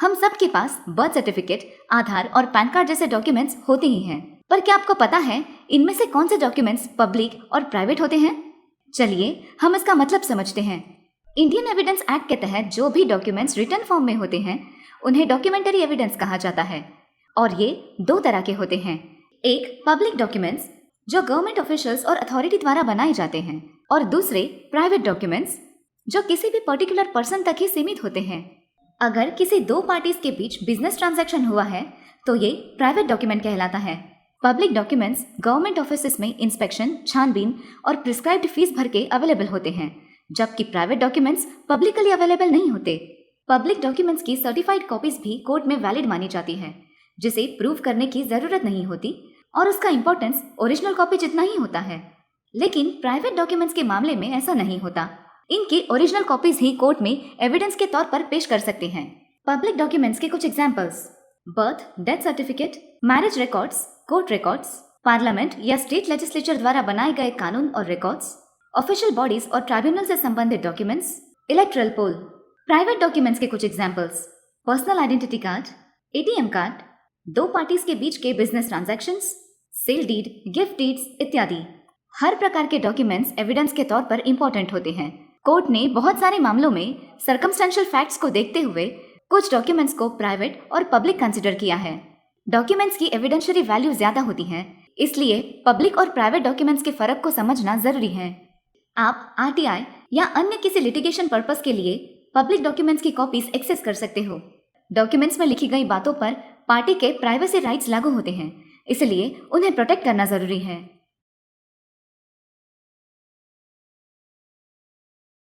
हम सब के पास बर्थ सर्टिफिकेट, आधार और पैन कार्ड जैसे डॉक्यूमेंट्स होते ही हैं। पर क्या आपको पता है इनमें से कौन से डॉक्यूमेंट्स पब्लिक और प्राइवेट होते हैं? चलिए हम इसका मतलब समझते हैं। इंडियन एविडेंस एक्ट के तहत जो भी डॉक्यूमेंट्स रिटन फॉर्म में होते हैं उन्हें डॉक्यूमेंटरी एविडेंस कहा जाता है। और ये दो तरह के होते हैं। एक पब्लिक डॉक्यूमेंट्स जो गवर्नमेंट ऑफिशियल्स और अथॉरिटी द्वारा बनाए जाते हैं, और दूसरे प्राइवेट डॉक्यूमेंट्स जो किसी भी पर्टिकुलर पर्सन तक ही सीमित होते हैं। अगर किसी दो पार्टीज के बीच बिजनेस ट्रांजैक्शन हुआ है तो ये प्राइवेट डॉक्यूमेंट कहलाता है। पब्लिक डॉक्यूमेंट्स गवर्नमेंट ऑफिसेस में इंस्पेक्शन, छानबीन और प्रिस्क्राइब्ड फीस भर के अवेलेबल होते हैं, जबकि प्राइवेट डॉक्यूमेंट्स पब्लिकली अवेलेबल नहीं होते। पब्लिक डॉक्यूमेंट्स की सर्टिफाइड कॉपीज भी कोर्ट में वैलिड मानी जाती है, जिसे प्रूव करने की जरूरत नहीं होती और उसका इंपॉर्टेंस ओरिजिनल कॉपी जितना ही होता है। लेकिन प्राइवेट डॉक्यूमेंट्स के मामले में ऐसा नहीं होता। इनकी ओरिजिनल कॉपीज ही कोर्ट में एविडेंस के तौर पर पेश कर सकते हैं। पब्लिक डॉक्यूमेंट्स के कुछ examples: birth, death certificate, marriage records, court records, parliament या स्टेट लेजिस्लेचर द्वारा बनाए गए कानून और रिकॉर्ड्स, ऑफिशियल बॉडीज और ट्राइब्यूनल से संबंधित documents, electoral poll. Private documents के कुछ examples: personal identity card, ATM card, दो पार्टीज के बीच के business transactions, sale deed, gift deeds इत्यादि। हर प्रकार के डॉक्यूमेंट्स एविडेंस के तौर पर इंपॉर्टेंट होते हैं। कोर्ट ने बहुत सारे मामलों में सर्कमस्टेंशियल फैक्ट्स को देखते हुए कुछ डॉक्यूमेंट्स को प्राइवेट और पब्लिक कंसिडर किया है। डॉक्यूमेंट्स की एविडेंशियरी वैल्यू ज्यादा होती है, इसलिए पब्लिक और प्राइवेट डॉक्यूमेंट्स के फर्क को समझना जरूरी है। आप आरटीआई या अन्य किसी लिटिगेशन पर्पस के लिए पब्लिक डॉक्यूमेंट्स की कॉपीज एक्सेस कर सकते हो। डॉक्यूमेंट्स में लिखी गई बातों पर पार्टी के प्राइवेसी राइट्स लागू होते हैं, इसलिए उन्हें प्रोटेक्ट करना जरूरी है।